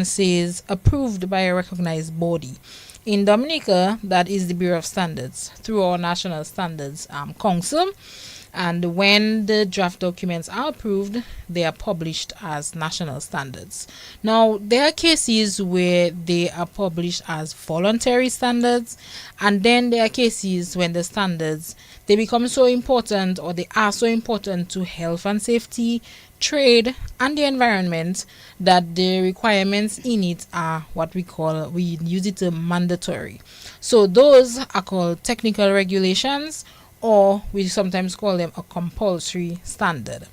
says approved by a recognized body. In Dominica, that is the Bureau of Standards through our National Standards Council. And when the draft documents are approved, they are published as national standards. Now, there are cases where they are published as voluntary standards, and then there are cases when the standards they become so important or they are so important to health and safety, trade, and the environment that the requirements in it are what we use it as mandatory. So those are called technical regulations, or we sometimes call them a compulsory standard.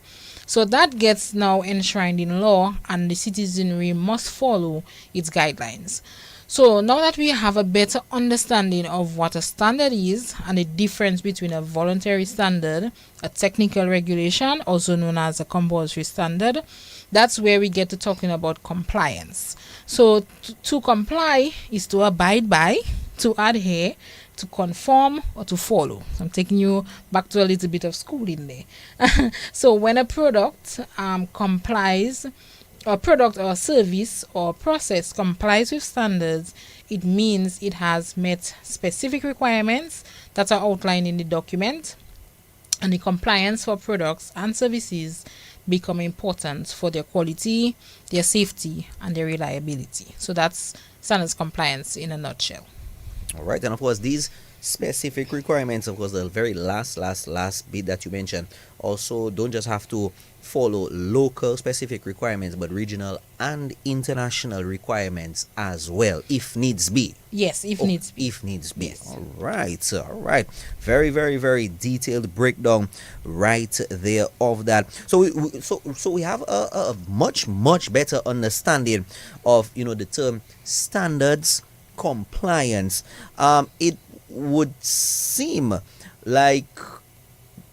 So that gets now enshrined in law, and the citizenry must follow its guidelines. So now that we have a better understanding of what a standard is and the difference between a voluntary standard, a technical regulation, also known as a compulsory standard, that's where we get to talking about compliance. So to comply is to abide by, to adhere, to conform, or to follow. I'm taking you back to a little bit of schooling there. So when a product complies, a product or service or process complies with standards, it means it has met specific requirements that are outlined in the document, and the compliance for products and services become important for their quality, their safety, and their reliability. So that's standards compliance in a nutshell. All right, and of course, these specific requirements, of course, the very last bit that you mentioned, also don't just have to follow local specific requirements, but regional and international requirements as well, if needs be. Yes, if needs be. If needs be. Yes. All right. Very, very, very detailed breakdown right there of that. So we have a much better understanding of the term standards compliance. It would seem like,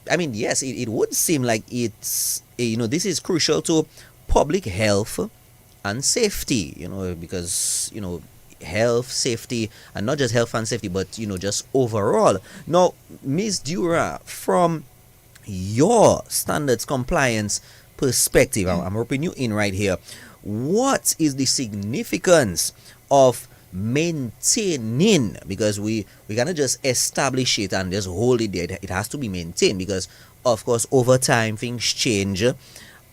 yes, it would seem like it's this is crucial to public health and safety, because health, safety, and not just health and safety, but just overall. Now, Miss Durand, from your standards compliance perspective, I'm roping you in right here. What is the significance of maintaining, because we cannot just establish it and just hold it there. It has to be maintained, because of course over time things change.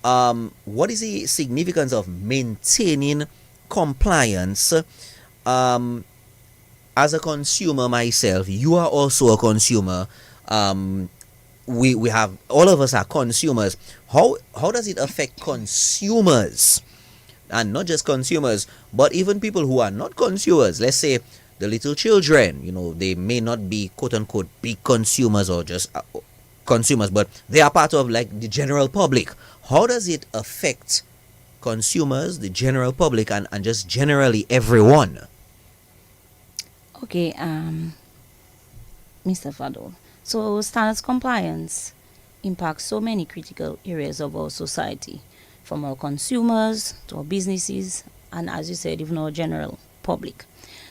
What is the significance of maintaining compliance? As a consumer myself, you are also a consumer. We have, all of us are consumers. How does it affect consumers? And not just consumers, but even people who are not consumers. Let's say the little children, they may not be quote unquote big consumers or just consumers, but they are part of like the general public. How does it affect consumers, the general public, and just generally everyone? Okay, Mr. Fadol. So standards compliance impacts so many critical areas of our society, from our consumers to our businesses, and as you said, even our general public.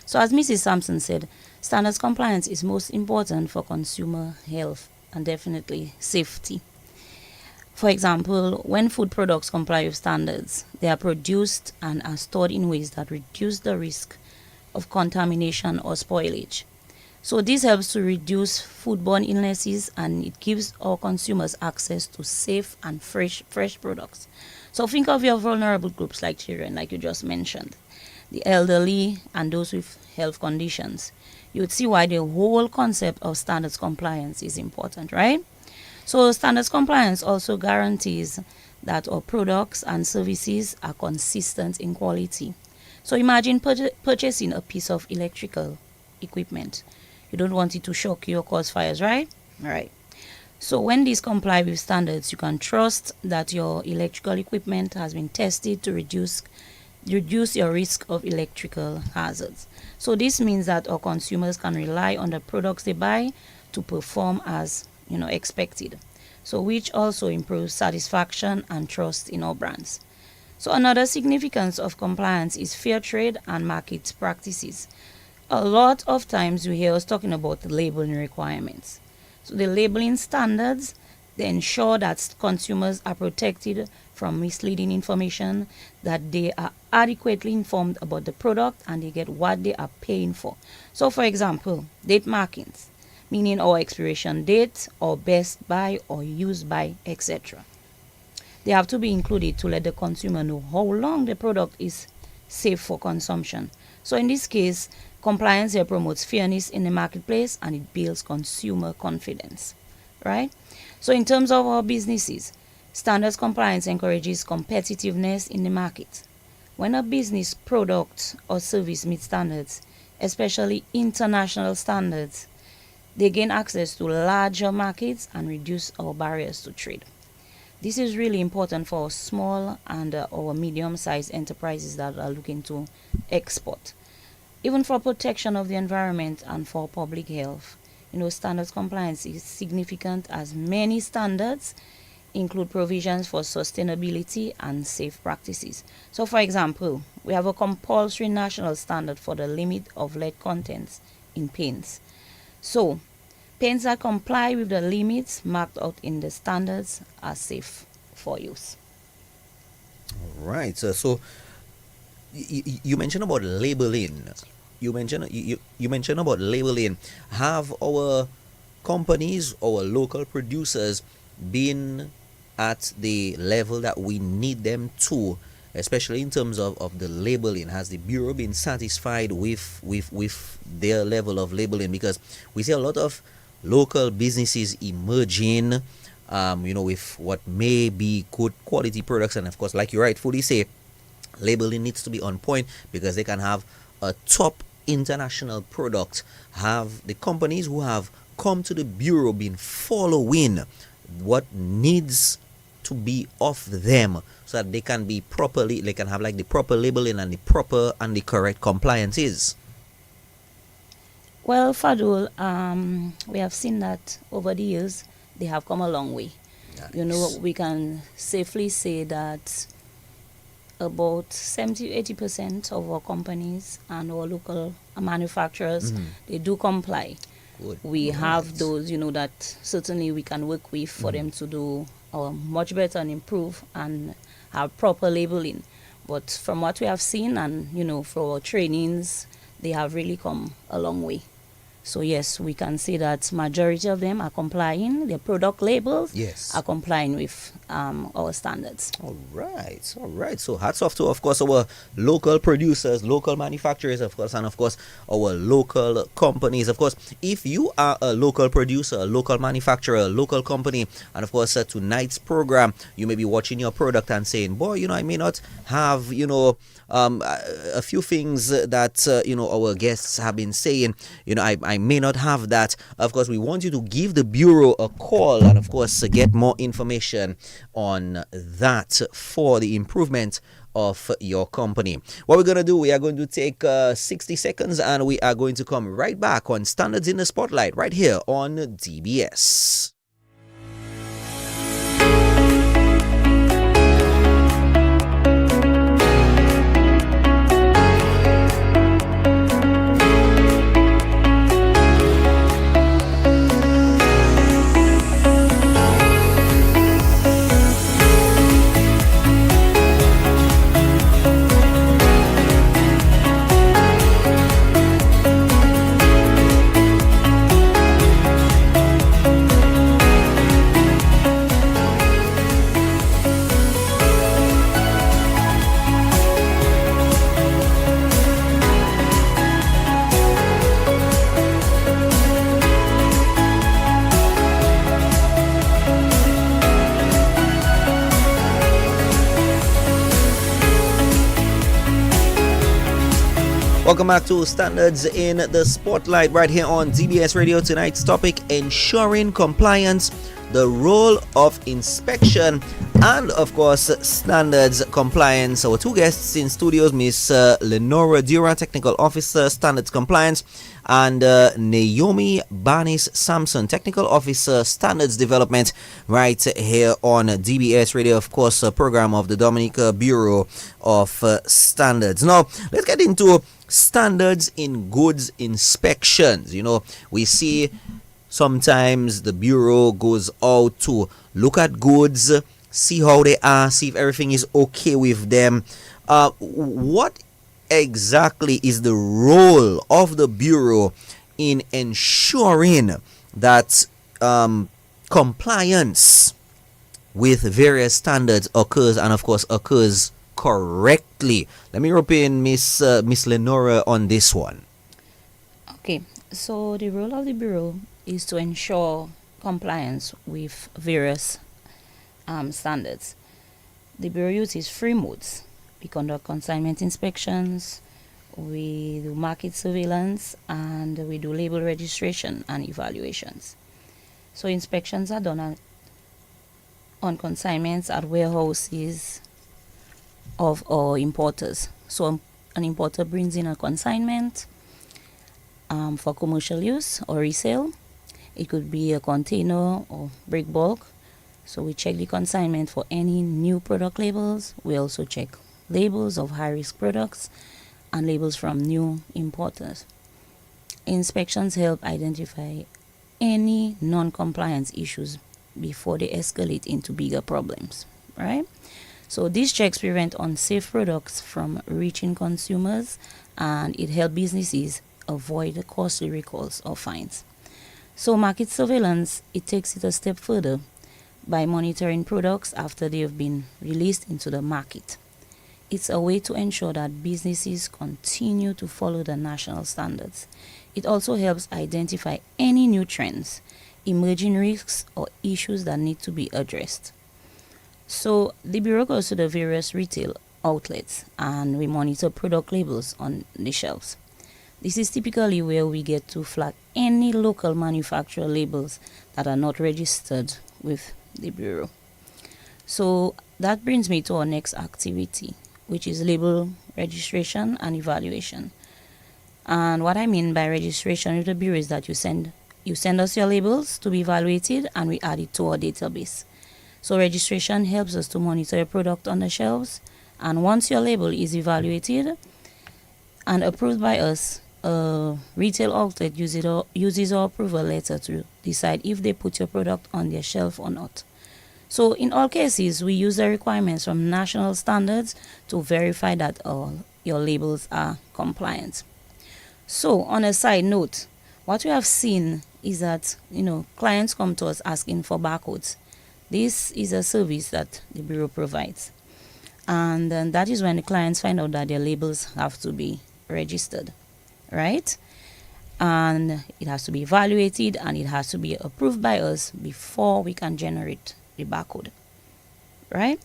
So as Mrs. Sampson said, standards compliance is most important for consumer health and definitely safety. For example, when food products comply with standards, they are produced and are stored in ways that reduce the risk of contamination or spoilage. So this helps to reduce foodborne illnesses, and it gives our consumers access to safe and fresh products. So think of your vulnerable groups like children, like you just mentioned, the elderly and those with health conditions. You would see why the whole concept of standards compliance is important, right? So standards compliance also guarantees that our products and services are consistent in quality. So imagine purchasing a piece of electrical equipment. You don't want it to shock you or cause fires, right? All right. So when these comply with standards, you can trust that your electrical equipment has been tested to reduce your risk of electrical hazards. So this means that our consumers can rely on the products they buy to perform as expected. So which also improves satisfaction and trust in our brands. So another significance of compliance is fair trade and market practices. A lot of times you hear us talking about the labeling requirements. So the labeling standards, they ensure that consumers are protected from misleading information, that they are adequately informed about the product and they get what they are paying for. So, for example, date markings, meaning our expiration date, or best by, or use by, etc. They have to be included to let the consumer know how long the product is safe for consumption. So in this case, compliance here promotes fairness in the marketplace and it builds consumer confidence, right? So in terms of our businesses, standards compliance encourages competitiveness in the market. When a business product or service meets standards, especially international standards, they gain access to larger markets and reduce our barriers to trade. This is really important for small and our medium-sized enterprises that are looking to export. Even for protection of the environment and for public health, standards compliance is significant as many standards include provisions for sustainability and safe practices. So, for example, we have a compulsory national standard for the limit of lead contents in paints. So, paints that comply with the limits marked out in the standards are safe for use. All right. So you mentioned about labeling. You mentioned about labeling. Have our companies, our local producers, been at the level that we need them to, especially in terms of the labeling? Has the Bureau been satisfied with their level of labeling? Because we see a lot of local businesses emerging, with what may be good quality products, and of course, like you rightfully say, labeling needs to be on point because they can have a top international product. Have the companies who have come to the Bureau been following what needs to be of them so that they can be properly, they can have like the proper labeling and the proper and the correct compliances? Well, Fadul, we have seen that over the years they have come a long way. Nice. We can safely say that about 70-80% of our companies and our local manufacturers, they do comply. Good. We All have right. those, that certainly we can work with for them to do much better and improve and have proper labeling. But from what we have seen and, for our trainings, they have really come a long way. So yes, we can say that majority of them are complying. Their product labels Yes. are complying with our standards. All right. So hats off to, of course, our local producers, local manufacturers, of course, and of course, our local companies. Of course, if you are a local producer, a local manufacturer, a local company, and of course, tonight's program, you may be watching your product and saying, boy, I may not have, a few things that, our guests have been saying, I may not have that. Of course, we want you to give the Bureau a call and, of course, get more information on that for the improvement of your company. What we're going to do, we are going to take 60 seconds and we are going to come right back on Standards in the Spotlight right here on DBS. Welcome back to Standards in the Spotlight right here on DBS Radio. Tonight's topic, ensuring compliance, the role of inspection, and of course, standards compliance. Our two guests in studios, Miss Lenora Durand, Technical Officer, Standards Compliance, and Naomi Bannis-Sampson, Technical Officer, Standards Development, right here on DBS Radio, of course, a program of the Dominica Bureau of Standards. Now, let's get into standards in goods inspections. We see sometimes the Bureau goes out to look at goods, see how they are, see if everything is okay with them. What exactly is the role of the Bureau in ensuring that compliance with various standards occurs, and of course occurs correctly? Let me rope in Miss Lenora on this one. Okay, so the role of the Bureau is to ensure compliance with various standards. The Bureau uses three modes. We conduct consignment inspections, we do market surveillance, and we do label registration and evaluations. So inspections are done on consignments at warehouses of our importers. So an importer brings in a consignment for commercial use or resale. It could be a container or break bulk. So we check the consignment for any new product labels. We also check labels of high-risk products and labels from new importers. Inspections help identify any non-compliance issues before they escalate into bigger problems, right? So these checks prevent unsafe products from reaching consumers, and it helps businesses avoid costly recalls or fines. So market surveillance, it takes it a step further by monitoring products after they have been released into the market. It's a way to ensure that businesses continue to follow the national standards. It also helps identify any new trends, emerging risks, or issues that need to be addressed. So the Bureau goes to the various retail outlets and we monitor product labels on the shelves. This is typically where we get to flag any local manufacturer labels that are not registered with the Bureau. So that brings me to our next activity, which is label registration and evaluation. And what I mean by registration with the Bureau is that you send us your labels to be evaluated and we add it to our database. So registration helps us to monitor your product on the shelves, and once your label is evaluated and approved by us, a retail outlet uses our approval letter to decide if they put your product on their shelf or not. So in all cases, we use the requirements from national standards to verify that all your labels are compliant. So on a side note, what we have seen is that clients come to us asking for barcodes. This is a service that the Bureau provides, and that is when the clients find out that their labels have to be registered, right? And it has to be evaluated and it has to be approved by us before we can generate the barcode, right?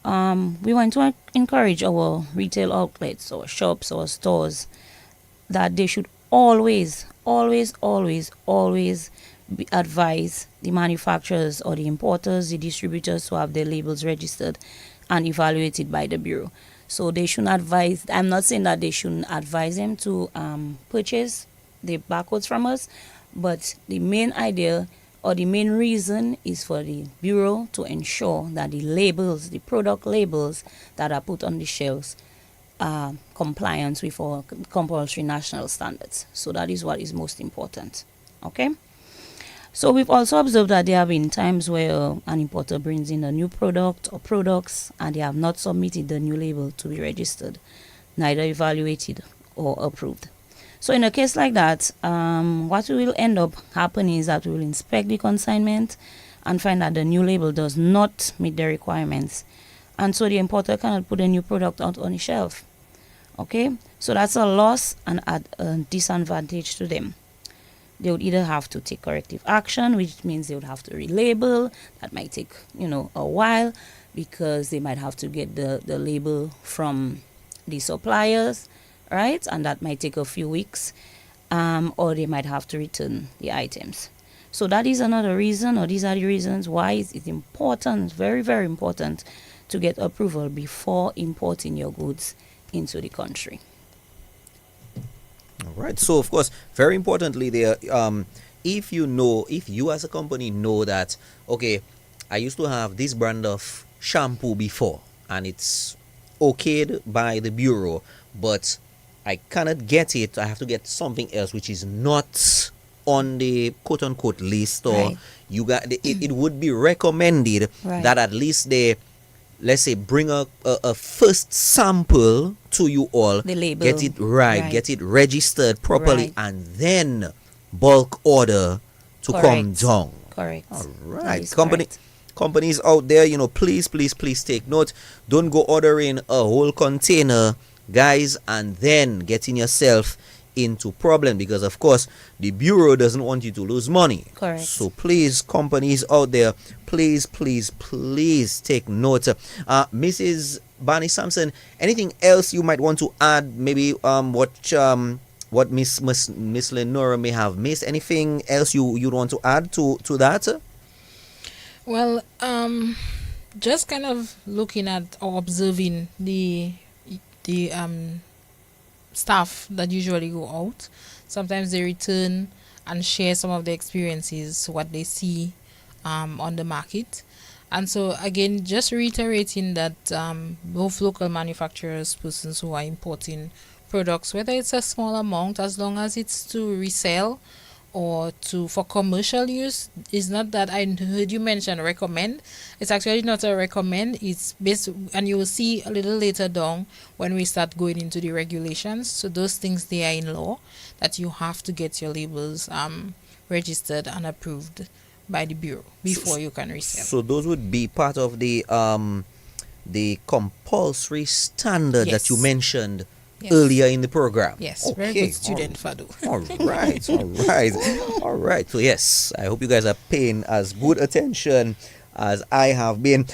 We want to encourage our retail outlets or shops or stores that they should always advise the manufacturers or the importers, the distributors to have their labels registered and evaluated by the Bureau. So they shouldn't advise, I'm not saying that they shouldn't advise them to purchase the barcodes from us, but the main idea or the main reason is for the Bureau to ensure that the labels, the product labels that are put on the shelves are compliant with our compulsory national standards. So that is what is most important. Okay? So we've also observed that there have been times where an importer brings in a new product or products and they have not submitted the new label to be registered, neither evaluated or approved. So in a case like that, what will end up happening is that we will inspect the consignment and find that the new label does not meet the requirements. And so the importer cannot put a new product out on the shelf. Okay, so that's a loss and a disadvantage to them. They would either have to take corrective action, which means they would have to relabel. That might take, a while because they might have to get the label from the suppliers, right? And that might take a few weeks, or they might have to return the items. So that is another reason, or these are the reasons why it's important, very, very important, to get approval before importing your goods into the country. All right. So of course, very importantly, there, if you as a company know that, okay, I used to have this brand of shampoo before, and it's okayed by the Bureau, but I cannot get it. I have to get something else which is not on the quote unquote list, or Right. it would be recommended Right. that at least they, let's say, bring a first sample to you all, The label. get it right, Right. get it registered properly, Right. and then bulk order to come Correct. down. Correct. All That right, is correct. companies out there, please, please, please take note. Don't go ordering a whole container, guys, and then getting yourself into problem, because of course the bureau doesn't want you to lose money. Correct. So please, companies out there, please, please, please take note. Mrs. Bannis-Sampson, anything else you might want to add? Maybe what Miss Lenora may have missed. Anything else you'd want to add to that? Well, just kind of looking at or observing the staff that usually go out. Sometimes they return and share some of the experiences, what they see on the market. And so again, just reiterating that both local manufacturers, persons who are importing products, whether it's a small amount, as long as it's to resell or to for commercial use, is not that I heard you mention recommend. It's actually not a recommend. It's based, and you will see a little later down when we start going into the regulations. So those things, they are in law, that you have to get your labels registered and approved by the bureau before you can resell. So those would be part of the compulsory standard that you Yes. mentioned Yes. earlier in the program. Yes, very Okay, good student, Fado. All right, all right, all right. So yes, I hope you guys are paying as good attention as I have been.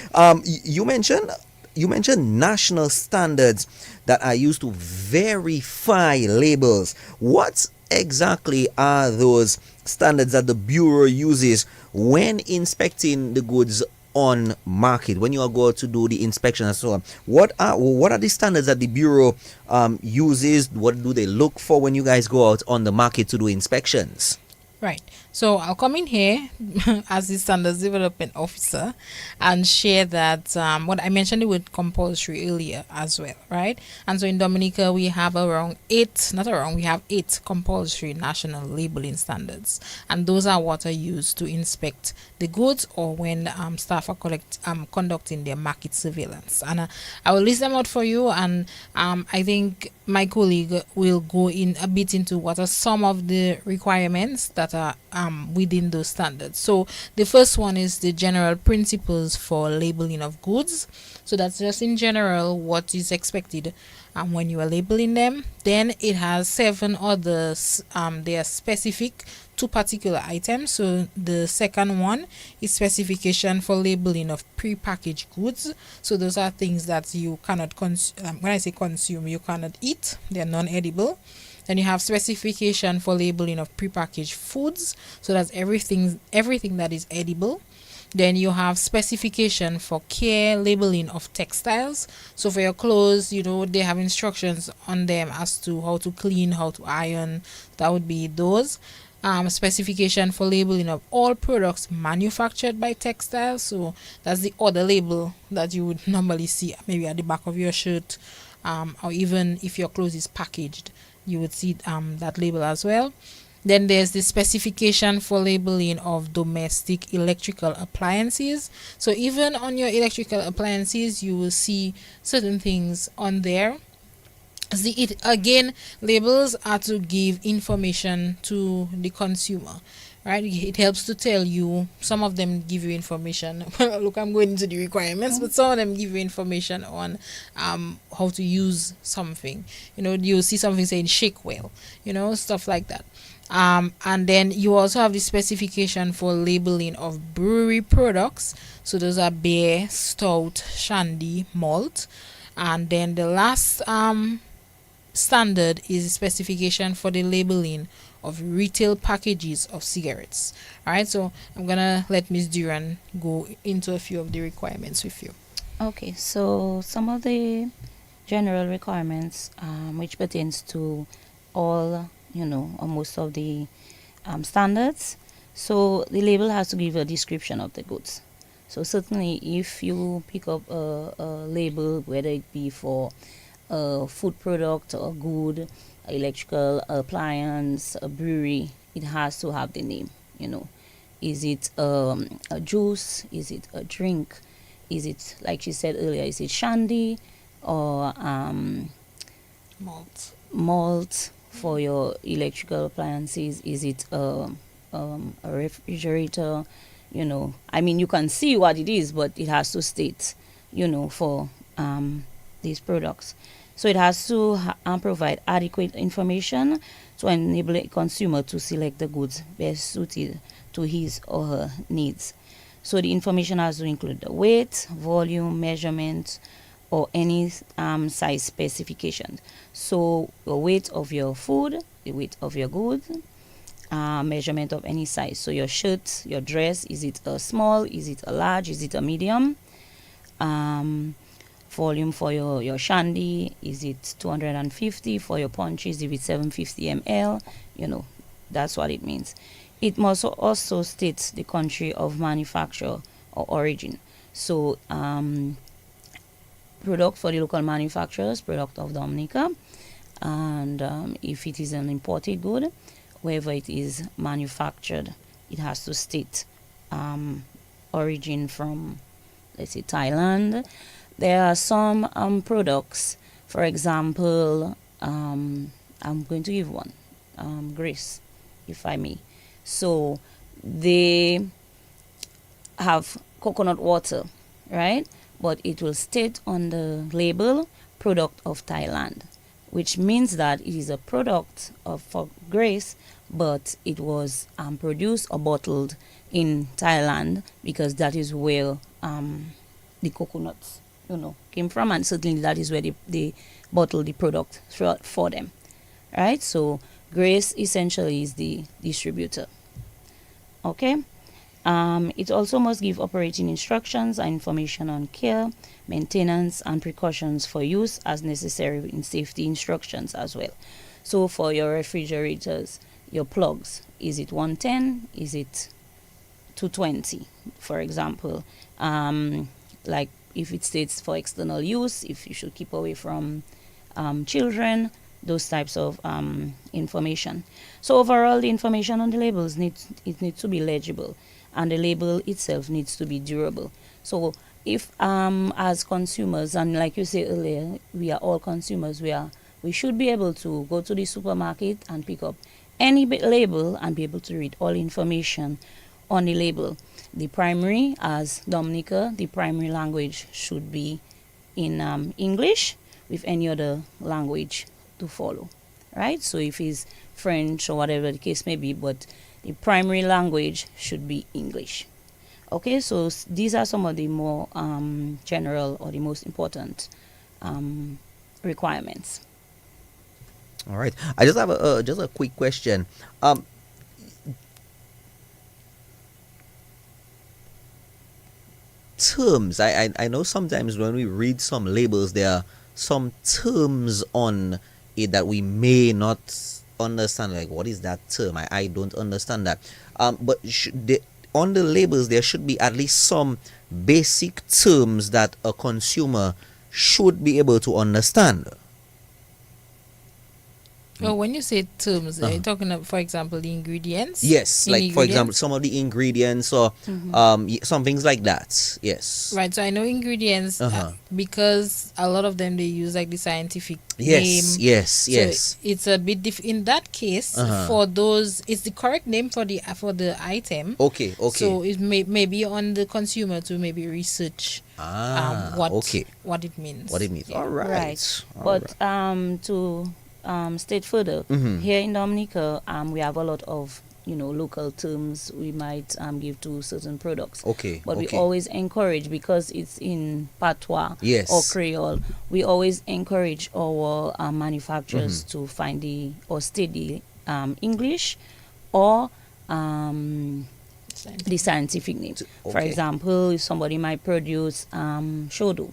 You mentioned national standards that are used to verify labels. What exactly are those standards that the bureau uses when inspecting the goods on market, when you are going to do the inspection and so on? What are the standards that the bureau uses? What do they look for when you guys go out on the market to do inspections? Right. So I'll come in here as the standards development officer and share that what I mentioned it with compulsory earlier as well, right? And so in Dominica we have we have 8 compulsory national labeling standards, and those are what are used to inspect the goods or when staff are conducting their market surveillance. And I will list them out for you, and I think my colleague will go in a bit into what are some of the requirements that are within those standards. So the first one is the general principles for labeling of goods. So that's just in general what is expected when you are labeling them. Then it has 7 others. They are specific to particular items. So the second one is specification for labeling of prepackaged goods. So those are things that you cannot consume. When I say consume, you cannot eat. They are non-edible. Then you have specification for labeling of prepackaged foods. So that's everything that is edible. Then you have specification for care labeling of textiles. So for your clothes, they have instructions on them as to how to clean, how to iron. That would be those. Specification for labeling of all products manufactured by textiles. So that's the other label that you would normally see maybe at the back of your shirt, or even if your clothes is packaged, you would see that label as well. Then there's the specification for labeling of domestic electrical appliances. So even on your electrical appliances, you will see certain things on there. Again, labels are to give information to the consumer, right? It helps to tell you. Some of them give you information. Look, I'm going into the requirements, but some of them give you information on how to use something. You'll see something saying shake well, stuff like that. And then you also have the specification for labeling of brewery products. So those are beer, stout, shandy, malt. And then the last standard is a specification for the labeling of retail packages of cigarettes. All right, so I'm gonna let Miss Durand go into a few of the requirements with you. Okay, so some of the general requirements which pertains to all, or most of the standards. So the label has to give a description of the goods. So certainly if you pick up a label, whether it be for a food product, a good electrical appliance, a brewery, it has to have the name, you know. Is it a juice? Is it a drink? Is it, like she said earlier, is it shandy or Malt. malt for your electrical appliances? Is it a refrigerator? You know, I mean, you can see what it is, but it has to state, you know, for these products. So it has to provide adequate information to enable a consumer to select the goods best suited to his or her needs. So the information has to include the weight, volume, measurement, or any size specifications. So the weight of your food, the weight of your goods, measurement of any size. So your shirt, your dress, is it a small, is it a large, is it a medium? Volume for your shandy, is it 250? For your punches, if it's 750 ml, you know, that's what it means. It must also state the country of manufacture or origin. So product for the local manufacturers, product of Dominica, and if it is an imported good, wherever it is manufactured, it has to state origin from, let's say, Thailand. There are some products, for example, I'm going to give one, Greece, if I may. So they have coconut water, right? But it will state on the label product of Thailand, which means that it is a product for Grace, but it was produced or bottled in Thailand because that is where the coconuts, you know, came from, and certainly that is where they bottled the product for them, right? So Grace essentially is the distributor. Okay. It also must give operating instructions and information on care, maintenance, and precautions for use as necessary in safety instructions as well. So for your refrigerators, your plugs, is it 110? Is it 220? For example, like if it states for external use, if you should keep away from children, those types of information. So overall, the information on the labels needs to be legible, and the label itself needs to be durable. So if as consumers, and like you said earlier, we are all consumers, we should be able to go to the supermarket and pick up any label and be able to read all information on the label. The primary, as Dominica, the primary language should be in English with any other language to follow, right? So if it's French or whatever the case may be, but the primary language should be English. Okay, so these are some of the more general or the most important requirements. All right. I just have a quick question. Terms. I know sometimes when we read some labels, there are some terms on it that we may not understand. Like, what is that term? I don't understand that. But on the labels, there should be at least some basic terms that a consumer should be able to understand. Oh, when you say terms, are you talking about, for example, the ingredients? Yes, like for example, some of the ingredients or some things like that. Yes. Right, so I know ingredients because a lot of them they use like the scientific Yes, name. yes, So yes. it's a bit in that case for those it's the correct name for the item. Okay, okay. So it may be on the consumer to maybe research what it means. What it means. Yeah. All right. Right. All But right. to state further, here in Dominica, we have a lot of local terms we might give to certain products. Okay. But we okay. always encourage, because it's in patois Yes. or Creole, we always encourage our manufacturers to find or state the English or the scientific name. For Okay. example, if somebody might produce shodo,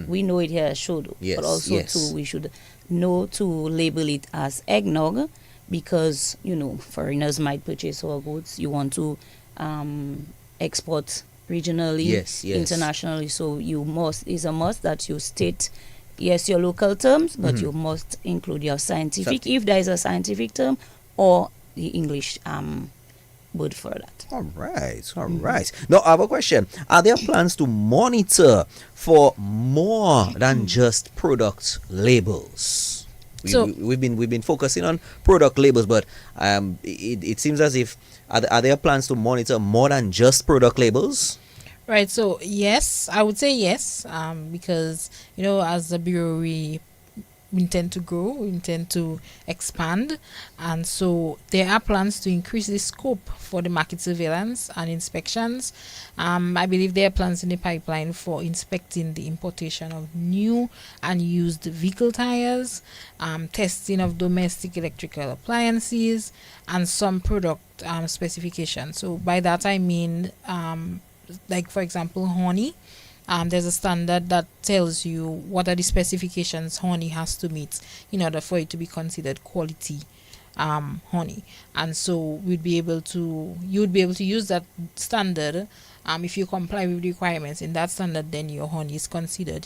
we know it here as shodo. Yes, But also yes. too, we should know to label it as eggnog, because foreigners might purchase our goods. You want to export regionally, Yes, yes. internationally, so it's a must that you state yes your local terms, but you must include your scientific, if there is a scientific term, or the English word for that. All right, all right. Now, I have a question. Are there plans to monitor for more than just product labels? So- We've been focusing on product labels, but it seems as if are there plans to monitor more than just product labels? Right. So yes, I would say yes. Because as a bureau, we intend to grow, we intend to expand, and so there are plans to increase the scope for the market surveillance and inspections. I believe there are plans in the pipeline for inspecting the importation of new and used vehicle tires, testing of domestic electrical appliances, and some product specifications. So by that I mean, like for example, honey. There's a standard that tells you what are the specifications honey has to meet in order for it to be considered quality honey. And so you'd be able to use that standard. If you comply with the requirements in that standard, then your honey is considered,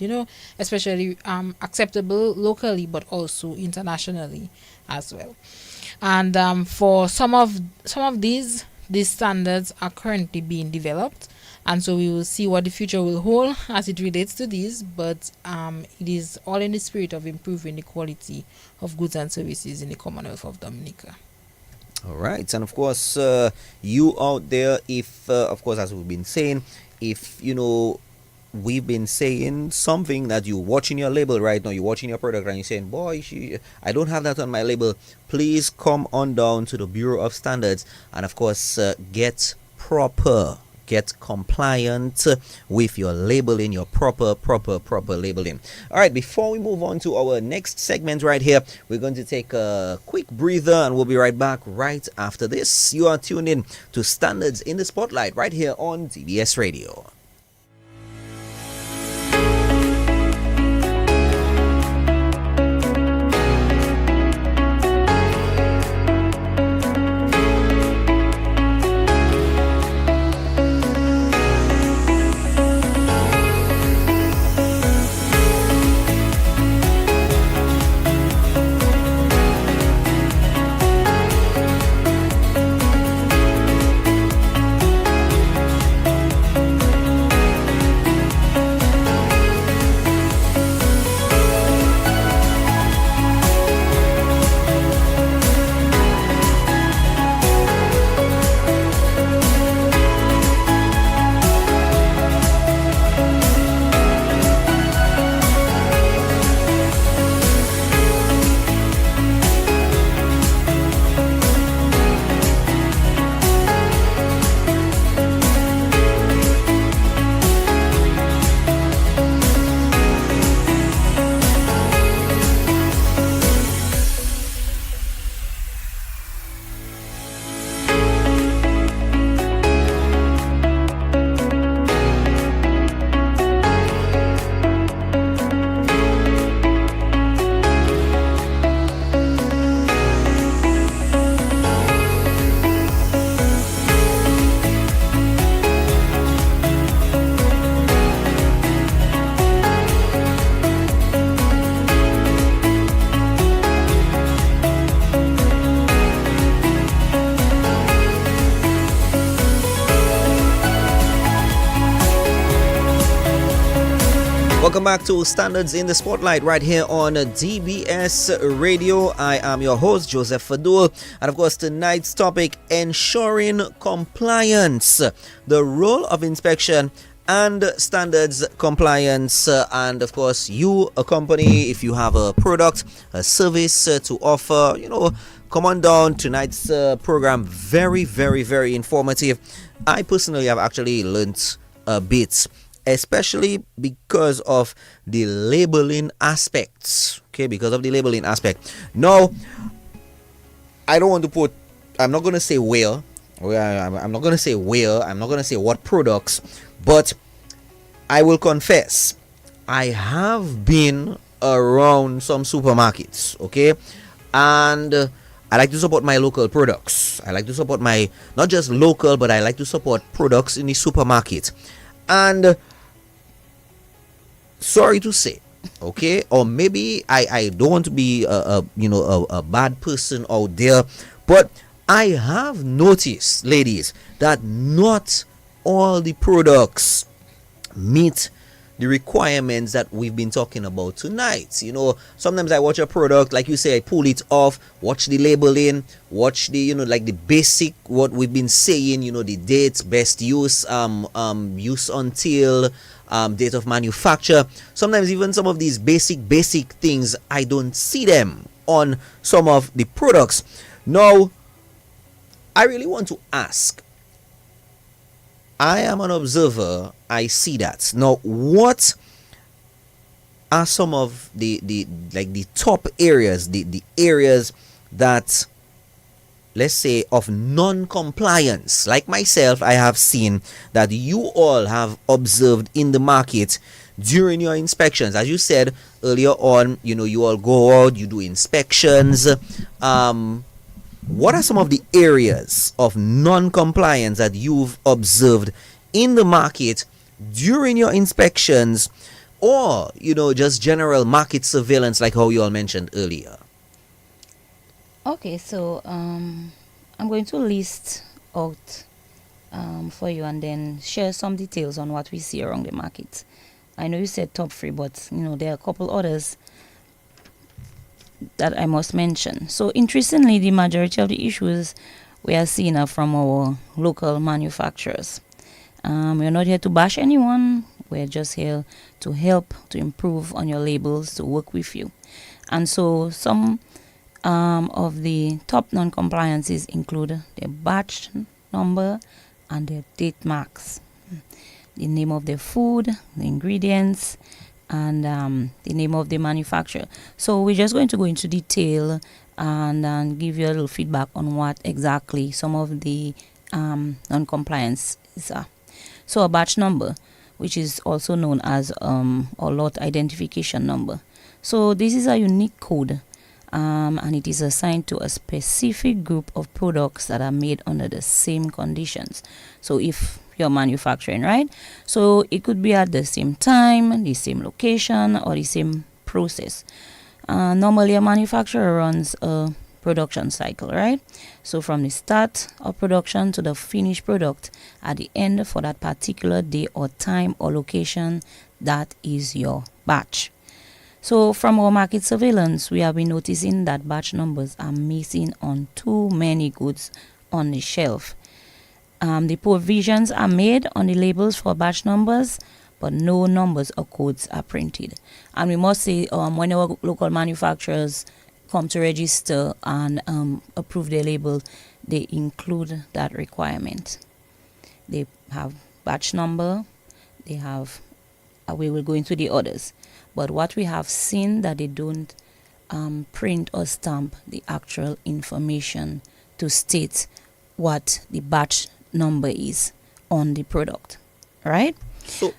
especially acceptable locally, but also internationally as well. And for some of these standards are currently being developed, and so we will see what the future will hold as it relates to these. But it is all in the spirit of improving the quality of goods and services in the Commonwealth of Dominica. All right, and of course, you out there, if of course, as we've been saying, if we've been saying something that you're watching your label right now, you're watching your product and you're saying, boy, I don't have that on my label, please come on down to the Bureau of Standards and of course get compliant with your labeling, your proper labeling. All right, before we move on to our next segment right here, we're going to take a quick breather and we'll be right back right after this. You are tuned in to Standards in the Spotlight right here on DBS Radio. Welcome back to Standards in the Spotlight right here on DBS Radio. I am your host, Joseph Fadul. And of course, tonight's topic, ensuring compliance, the role of inspection and standards compliance. And of course, you, a company, if you have a product, a service to offer, come on down. Tonight's program, very, very, very informative. I personally have actually learned a bit, especially because of the labeling aspects. Okay, because of the labeling aspect. Now, I don't want to put, I'm not going to say where. I'm not going to say where. I'm not going to say what products. But I will confess, I have been around some supermarkets. Okay, and I like to support my local products. I like to support my, not just local, but I like to support products in the supermarket. And sorry to say, okay, or maybe I don't want to be a bad person out there, but I have noticed, ladies, that not all the products meet the requirements that we've been talking about tonight. Sometimes I watch a product, like you say, I pull it off, watch the labeling, watch the, like the basic, what we've been saying, the dates, best use, use until, date of manufacture. Sometimes even some of these basic things, I don't see them on some of the products. Now, I really want to ask, I am an observer. I see that. Now, what are some of the top areas, the areas that, let's say, of non-compliance? Like myself, I have seen that you all have observed in the market during your inspections. As you said earlier on, you all go out, you do inspections. What are some of the areas of non-compliance that you've observed in the market during your inspections, or just general market surveillance, like how you all mentioned earlier? Okay, so I'm going to list out for you and then share some details on what we see around the market. I know you said top 3, but there are a couple others that I must mention. So interestingly, the majority of the issues we are seeing are from our local manufacturers. We're not here to bash anyone. We're just here to help, to improve on your labels, to work with you. And so some of the top non-compliances include their batch number and their date marks, the name of the food, the ingredients, and the name of the manufacturer. So we're just going to go into detail and give you a little feedback on what exactly some of the non-compliances are. So a batch number, which is also known as a lot identification number. So this is a unique code, and it is assigned to a specific group of products that are made under the same conditions. So if you're manufacturing, right? So it could be at the same time, the same location, or the same process. Normally a manufacturer runs a production cycle, right? So from the start of production to the finished product at the end for that particular day or time or location, that is your batch. So from our market surveillance, we have been noticing that batch numbers are missing on too many goods on the shelf. The provisions are made on the labels for batch numbers, but no numbers or codes are printed. And we must say, when our local manufacturers come to register and approve their label, they include that requirement. They have batch number, they have, we will go into the others. But what we have seen that they don't print or stamp the actual information to state what the batch number is on the product, right? So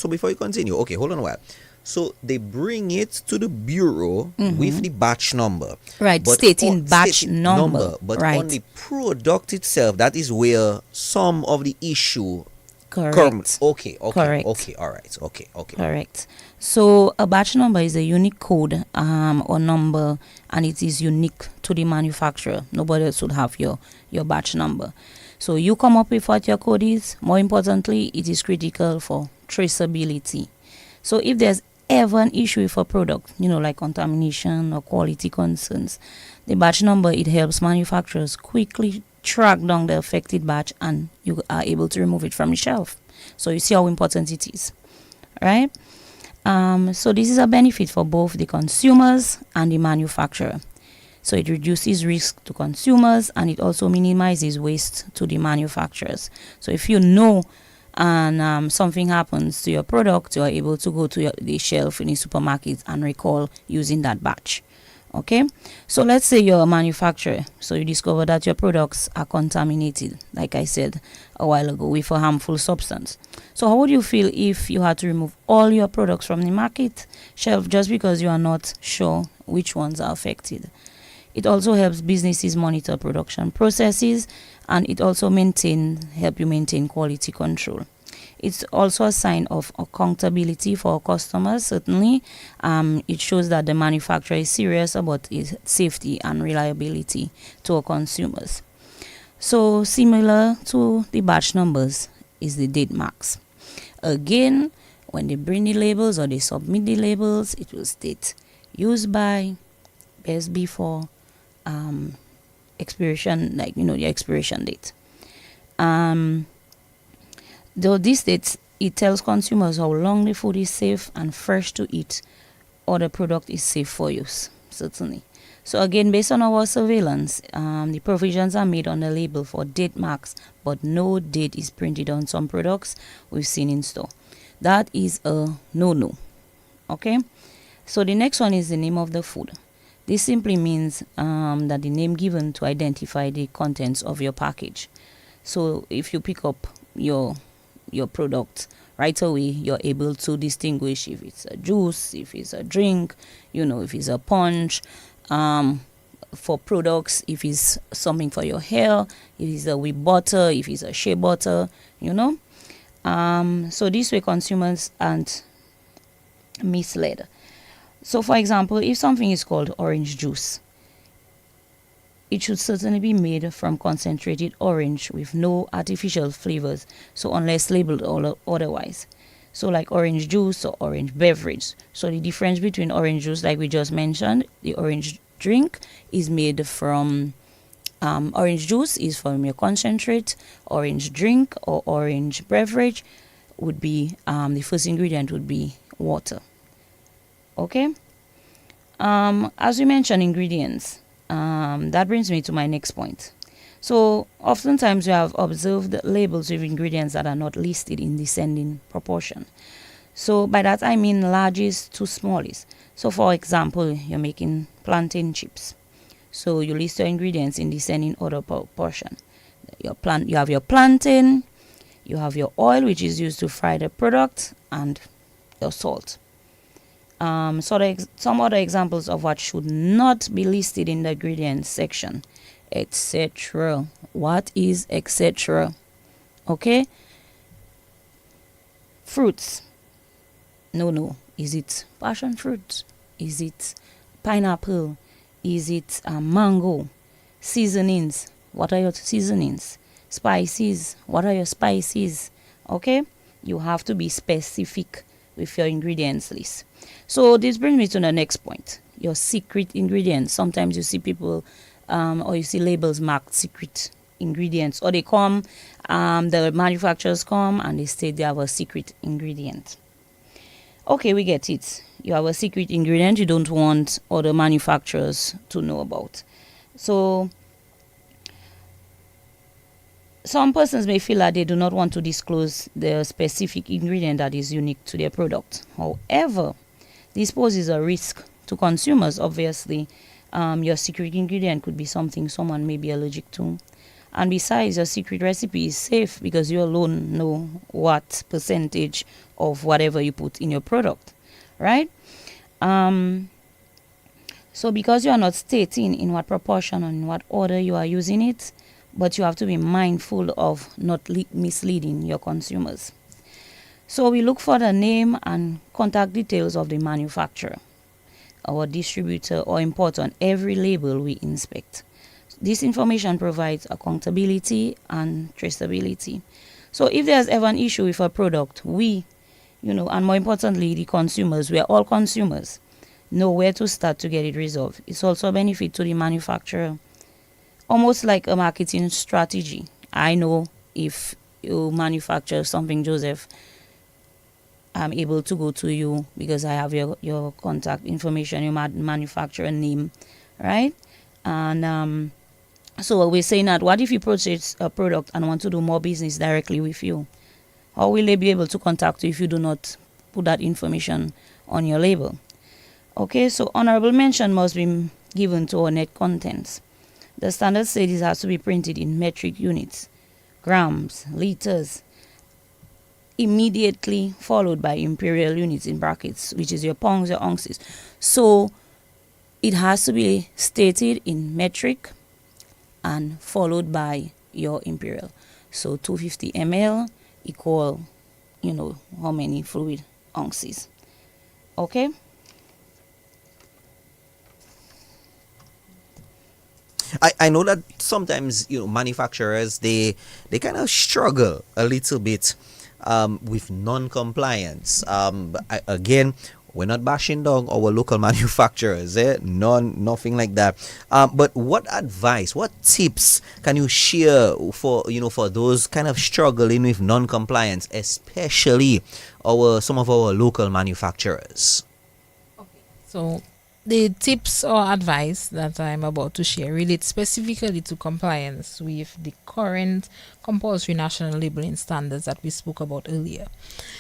before you continue, okay, hold on a while. So they bring it to the bureau with the batch number, right? Stating batch number, but right. On the product itself, that is where some of the issue. Correct. Okay. Correct. Okay. All right. Okay. Correct. So a batch number is a unique code or number, and it is unique to the manufacturer. Nobody else would have your batch number. So you come up with what your code is. More importantly, it is critical for traceability. So if there's ever an issue with a product, like contamination or quality concerns, the batch number, it helps manufacturers quickly track down the affected batch, and you are able to remove it from the shelf. So you see how important it is, right? So this is a benefit for both the consumers and the manufacturer. So it reduces risk to consumers, and it also minimizes waste to the manufacturers. So if you know and something happens to your product, you are able to go to the shelf in the supermarket and recall using that batch. Okay, so let's say you're a manufacturer, so you discover that your products are contaminated, like I said a while ago, with a harmful substance. So how would you feel if you had to remove all your products from the market shelf just because you are not sure which ones are affected? It also helps businesses monitor production processes, and it also help you maintain quality control. It's also a sign of accountability for our customers, certainly. It shows that the manufacturer is serious about its safety and reliability to our consumers. So similar to the batch numbers is the date marks. Again, when they bring the labels or they submit the labels, it will state used by, best before, expiration, like the expiration date. Though this dates, it tells consumers how long the food is safe and fresh to eat, or the product is safe for use, certainly. So again, based on our surveillance, the provisions are made on the label for date marks, but no date is printed on some products we've seen in store. That is a no-no. Okay? So the next one is the name of the food. This simply means that the name given to identify the contents of your package. So if you pick up your product right away, you're able to distinguish if it's a juice, if it's a drink, if it's a punch. For products, if it's something for your hair, if it's a whey butter, if it's a shea butter, so this way consumers aren't misled. So for example, if something is called orange juice, it should certainly be made from concentrated orange with no artificial flavors, so unless labeled otherwise. So like orange juice or orange beverage. So the difference between orange juice, like we just mentioned, the orange drink is made from orange juice is from your concentrate. Orange drink or orange beverage would be the first ingredient would be water. Okay. As we mentioned, ingredients. That brings me to my next point. So oftentimes we have observed labels with ingredients that are not listed in descending proportion. So by that I mean largest to smallest. So for example, you're making plantain chips. So you list your ingredients in descending order proportion. You have your plantain, you have your oil, which is used to fry the product, and your salt. Some other examples of what should not be listed in the ingredients section, etc. What is etc.? Okay. Fruits. No. Is it passion fruit? Is it pineapple? Is it mango? Seasonings. What are your seasonings? Spices. What are your spices? Okay. You have to be specific with your ingredients list. So this brings me to the next point. Your secret ingredients. Sometimes you see people or you see labels marked secret ingredients, or they come, the manufacturers come and they say they have a secret ingredient. Okay, we get it. You have a secret ingredient you don't want other manufacturers to know about. So some persons may feel that they do not want to disclose the specific ingredient that is unique to their product. However, this poses a risk to consumers. Obviously, your secret ingredient could be something someone may be allergic to. And besides, your secret recipe is safe because you alone know what percentage of whatever you put in your product, right? So because you are not stating in what proportion or in what order you are using it, but you have to be mindful of not misleading your consumers. So we look for the name and contact details of the manufacturer, our distributor or importer on every label we inspect. This information provides accountability and traceability. So if there's ever an issue with a product, we, and more importantly, the consumers, we are all consumers, know where to start to get it resolved. It's also a benefit to the manufacturer, almost like a marketing strategy. I know if you manufacture something, Joseph, I'm able to go to you because I have your contact information, your manufacturer name, right? And so we're saying that what if you purchase a product and want to do more business directly with you? How will they be able to contact you if you do not put that information on your label? Okay, so honorable mention must be given to our net contents. The standard says this has to be printed in metric units, grams, liters, immediately followed by imperial units in brackets, which is your pounds, your ounces. So it has to be stated in metric and followed by your imperial. So 250 ml equal, how many fluid ounces. Okay. I know that sometimes manufacturers they kind of struggle a little bit with non-compliance. Again, we're not bashing down our local manufacturers, nothing like that. But what advice, what tips can you share for those kind of struggling with non-compliance, especially some of our local manufacturers? So the tips or advice that I'm about to share relate specifically to compliance with the current compulsory national labeling standards that we spoke about earlier.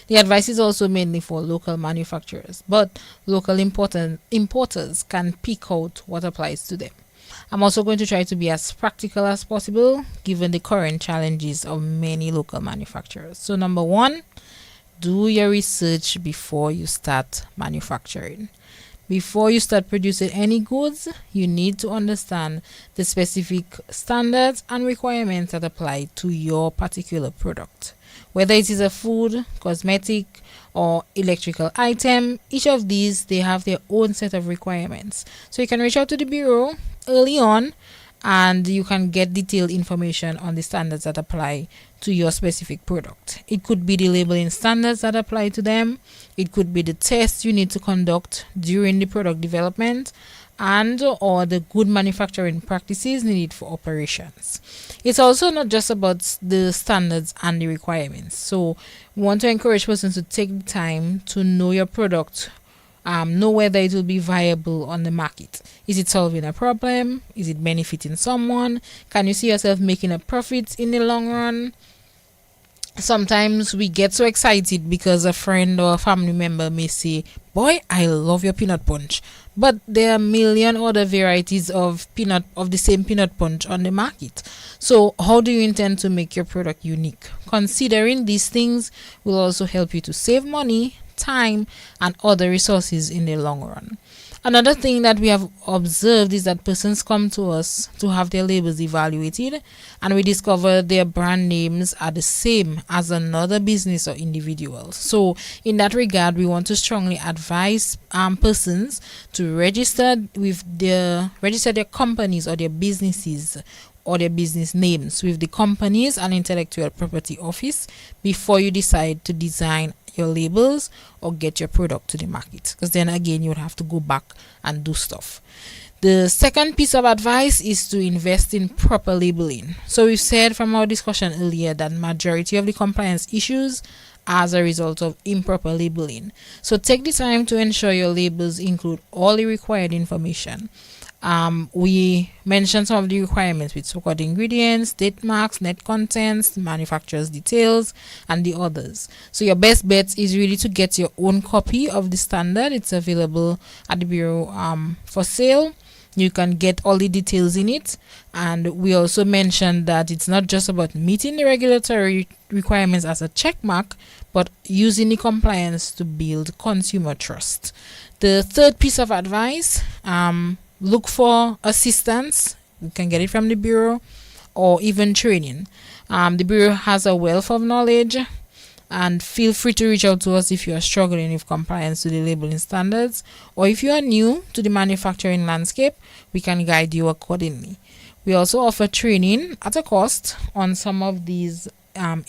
The advice is also mainly for local manufacturers, but local importers can pick out what applies to them. I'm also going to try to be as practical as possible given the current challenges of many local manufacturers. So, number one, do your research before you start manufacturing. Before you start producing any goods, you need to understand the specific standards and requirements that apply to your particular product. Whether it is a food, cosmetic, or electrical item, each of these, they have their own set of requirements. So you can reach out to the Bureau early on and you can get detailed information on the standards that apply to your specific product. It could be the labeling standards that apply to them. It could be the tests you need to conduct during the product development and or the good manufacturing practices needed for operations. It's also not just about the standards and the requirements. So we want to encourage persons to take the time to know your product, know whether it will be viable on the market. Is it solving a problem? Is it benefiting someone? Can you see yourself making a profit in the long run? Sometimes we get so excited because a friend or a family member may say, "Boy, I love your peanut punch," but there are a million other varieties of the same peanut punch on the market. So how do you intend to make your product unique? Considering these things will also help you to save money, time, and other resources in the long run. Another thing that we have observed is that persons come to us to have their labels evaluated, and we discover their brand names are the same as another business or individual. So in that regard, we want to strongly advise persons to register their companies or their businesses or their business names with the Companies and Intellectual Property Office before you decide to design your labels or get your product to the market, because then again you would have to go back and do stuff. The second piece of advice is to invest in proper labeling. So we've said from our discussion earlier that majority of the compliance issues as a result of improper labeling. So take the time to ensure your labels include all the required information. We mentioned some of the requirements with so-called ingredients, date marks, net contents, manufacturer's details, and the others. So your best bet is really to get your own copy of the standard. It's available at the Bureau for sale. You can get all the details in it. And we also mentioned that it's not just about meeting the regulatory requirements as a check mark, but using the compliance to build consumer trust. The third piece of advice, look for assistance. You can get it from the Bureau or even training. The Bureau has a wealth of knowledge, and feel free to reach out to us if you are struggling with compliance to the labeling standards, or if you are new to the manufacturing landscape, we can guide you accordingly. We also offer training at a cost on some of these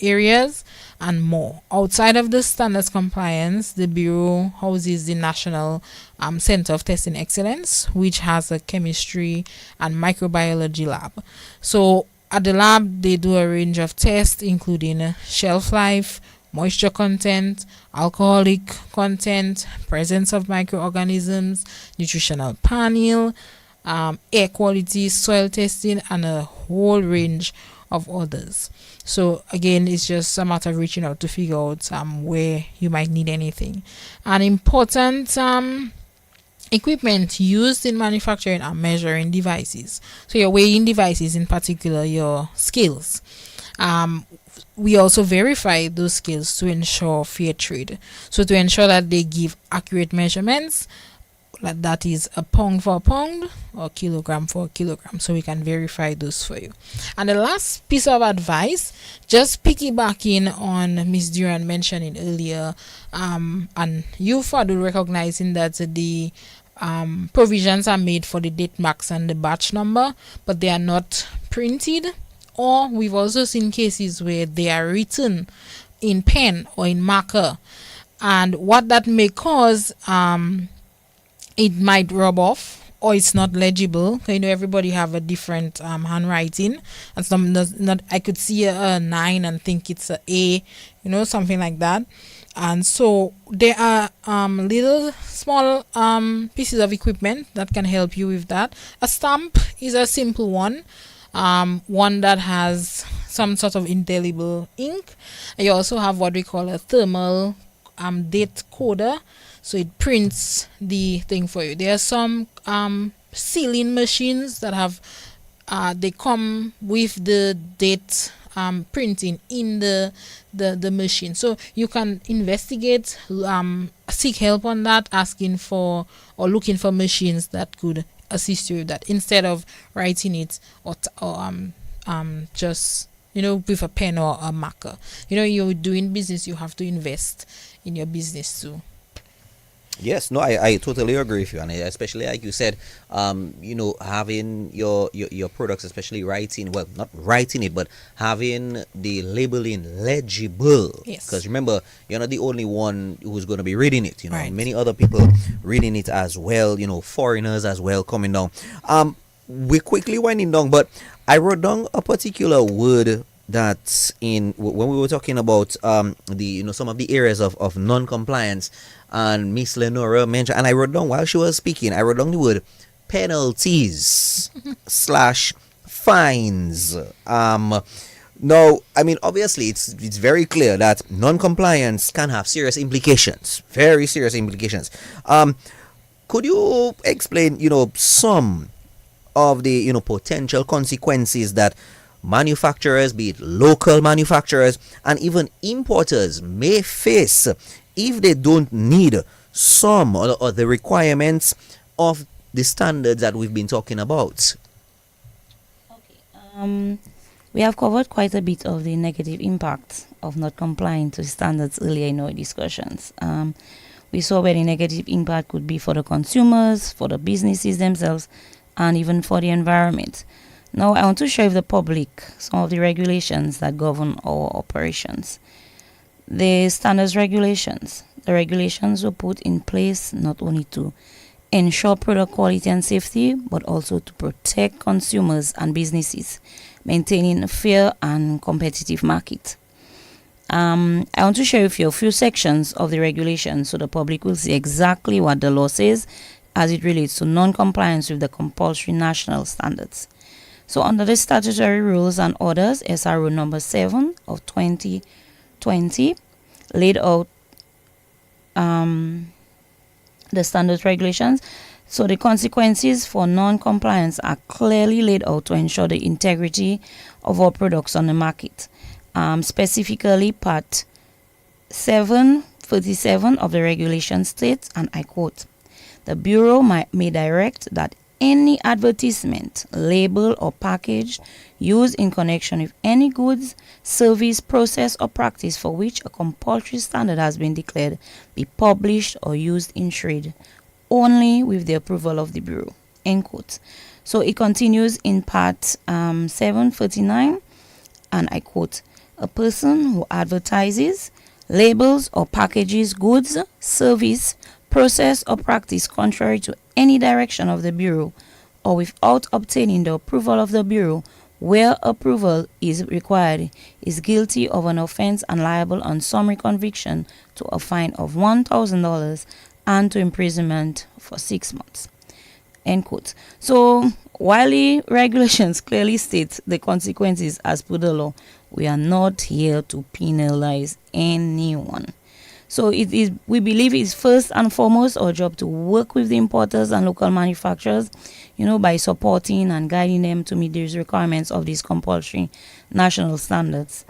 areas and more. Outside of the standards compliance, the Bureau houses the National Center of Testing Excellence, which has a chemistry and microbiology lab. So at the lab, they do a range of tests, including shelf life, moisture content, alcoholic content, presence of microorganisms, nutritional panel, air quality, soil testing, and a whole range of others. So again, it's just a matter of reaching out to figure out where you might need anything. An important equipment used in manufacturing are measuring devices. So your weighing devices, in particular your scales. We also verify those scales to ensure fair trade. So to ensure that they give accurate measurements, that is a pound for a pound or kilogram for a kilogram, so we can verify those for you. And the last piece of advice, just piggybacking on Miss Durand mentioning earlier, and you Fadu recognizing that the provisions are made for the date marks and the batch number, but they are not printed. Or we've also seen cases where they are written in pen or in marker, and what that may cause, it might rub off or it's not legible. Everybody have a different handwriting, and some does not. I could see a 9 and think it's a A, something like that. And so there are little small pieces of equipment that can help you with that. A stamp is a simple one, one that has some sort of indelible ink. You also have what we call a thermal date coder, so it prints the thing for you. There are some sealing machines that have they come with the date printing in the machine, so you can investigate, seek help on that, asking for or looking for machines that could assist you with that, instead of writing it or just with a pen or a marker. You're doing business, you have to invest in your business too. Yes, no, I totally agree with you, and especially like you said, having your products, especially writing, well, not writing it, but having the labeling legible. Yes. Because remember, you're not the only one who's going to be reading it. Right. Many other people reading it as well. Foreigners as well coming down. We're quickly winding down, but I wrote down a particular word that when we were talking about some of the areas of non-compliance, and Miss Lenora mentioned, and I wrote down while she was speaking, I wrote down the word penalties / fines. Now, obviously it's very clear that non-compliance can have serious implications, very serious implications. Could you explain some of the potential consequences that manufacturers, be it local manufacturers and even importers, may face if they don't need some or the requirements of the standards that we've been talking about? Okay. We have covered quite a bit of the negative impact of not complying to standards earlier in our discussions. We saw where the negative impact could be for the consumers, for the businesses themselves, and even for the environment. Now, I want to share with the public some of the regulations that govern our operations. The standards regulations. The regulations were put in place not only to ensure product quality and safety, but also to protect consumers and businesses, maintaining a fair and competitive market. I want to share with you a few sections of the regulations so the public will see exactly what the law says as it relates to non-compliance with the compulsory national standards. So under the statutory rules and orders, SRO number 7 of 2020 laid out the standards regulations. So the consequences for non-compliance are clearly laid out to ensure the integrity of our products on the market. Specifically, Part 737 of the regulation states, and I quote, "The Bureau may direct that any advertisement, label, or package used in connection with any goods, service, process, or practice for which a compulsory standard has been declared be published or used in trade only with the approval of the Bureau." End quote. So it continues in Part 739, and I quote, "A person who advertises, labels, or packages goods, service, process, or practice contrary to any direction of the Bureau or without obtaining the approval of the Bureau where approval is required is guilty of an offense and liable on summary conviction to a fine of $1,000 and to imprisonment for 6 months." End quote. So while the regulations clearly state the consequences as per the law, we are not here to penalize anyone. So we believe it's first and foremost our job to work with the importers and local manufacturers, by supporting and guiding them to meet these requirements of these compulsory national standards.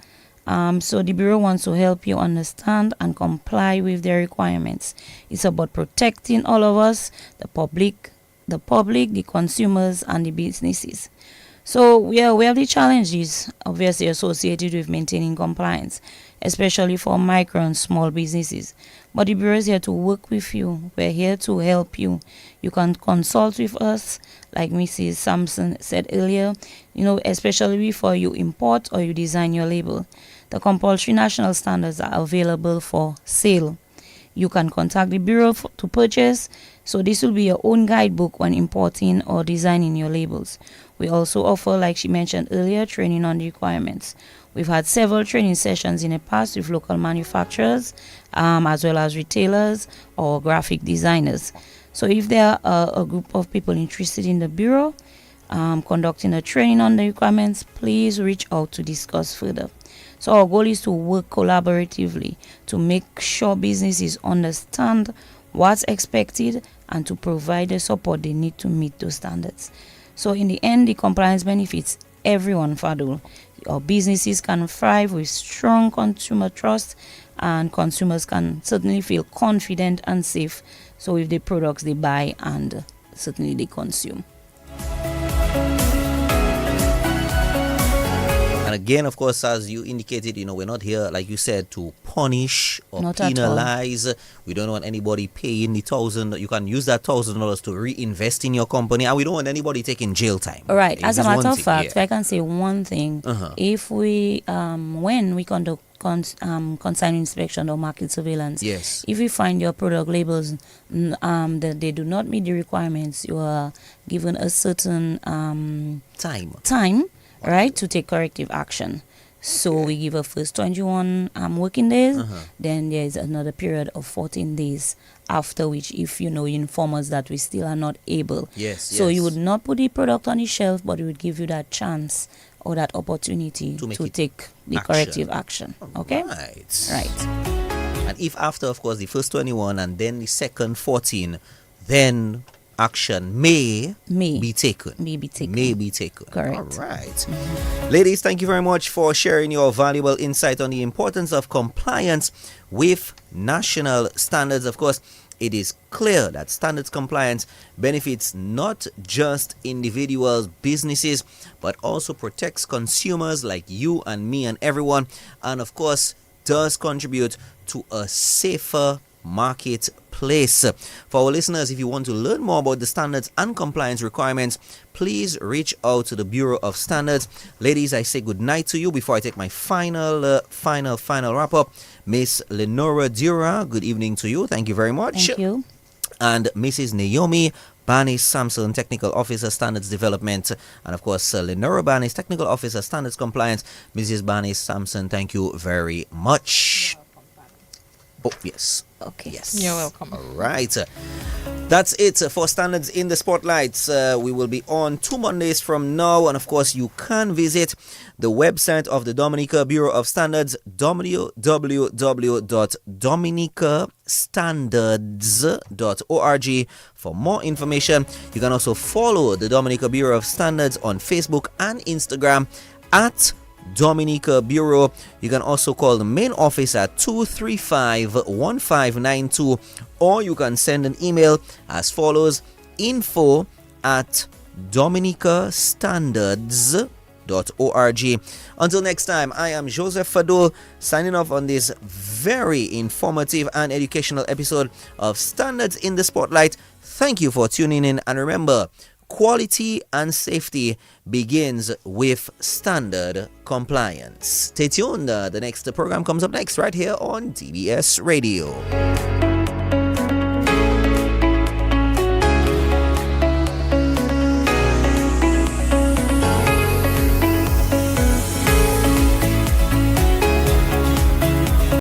So the Bureau wants to help you understand and comply with their requirements. It's about protecting all of us, the public, the consumers, and the businesses. So yeah, we have the challenges obviously associated with maintaining compliance, especially for micro and small businesses. But the Bureau is here to work with you. We're here to help you. You can consult with us, like Mrs. Sampson said earlier, especially before you import or you design your label. The compulsory national standards are available for sale. You can contact the Bureau to purchase. So this will be your own guidebook when importing or designing your labels. We also offer, like she mentioned earlier, training on the requirements. We've had several training sessions in the past with local manufacturers, as well as retailers or graphic designers. So if there are a group of people interested in the Bureau conducting a training on the requirements, please reach out to discuss further. So our goal is to work collaboratively to make sure businesses understand what's expected and to provide the support they need to meet those standards. So in the end, the compliance benefits everyone, Fadul. Our businesses can thrive with strong consumer trust, and consumers can certainly feel confident and safe so with the products they buy and certainly they consume. And again, of course, as you indicated, we're not here, like you said, to punish or Not at all. penalize. We don't want anybody paying the $1,000. You can use that $1,000 to reinvest in your company, and we don't want anybody taking jail time. All right. It As a is matter one of thing, fact, yeah. if I can say one thing, if we, when we conduct consignment inspection or market surveillance, Yes. if we find your product labels that they do not meet the requirements, you are given a certain time, right, to take corrective action. So we give a first 21 working days, then there is another period of 14 days, after which if you inform us that we still are not able. Yes. So yes. you would not put the product on the shelf, but we would give you that chance or that opportunity to take the corrective action. Okay? Right. And if after, of course, the first 21 and then the second 14, then action may be taken. May be taken. Correct. All right. Ladies, thank you very much for sharing your valuable insight on the importance of compliance with national standards. Of course, it is clear that standards compliance benefits not just individuals, businesses, but also protects consumers like you and me and everyone, and of course does contribute to a safer marketplace. For our listeners, if you want to learn more about the standards and compliance requirements, please reach out to the Bureau of Standards. Ladies, I say good night to you before I take my final wrap up. Miss Lenora Durand, good evening to you. Thank you very much. Thank you. And Mrs. Naomi Bannis-Sampson, Technical Officer, Standards Development, and of course Lenora Bannis, Technical Officer, Standards Compliance. Mrs. Bannis-Sampson, thank you very much. Oh, yes. Okay. Yes. You're welcome. All right. That's it for Standards in the Spotlights. We will be on 2 Mondays from now. And of course, you can visit the website of the Dominica Bureau of Standards, www.dominicastandards.org for more information. You can also follow the Dominica Bureau of Standards on Facebook and Instagram at Dominica Bureau. You can also call the main office at 235-1592, or you can send an email as follows: info@dominicastandards.org. Until next time, I am Joseph Fadul signing off on this very informative and educational episode of Standards in the Spotlight. Thank you for tuning in, and remember, quality and safety begins with standard compliance. Stay tuned. The next program comes up next right here on TBS Radio.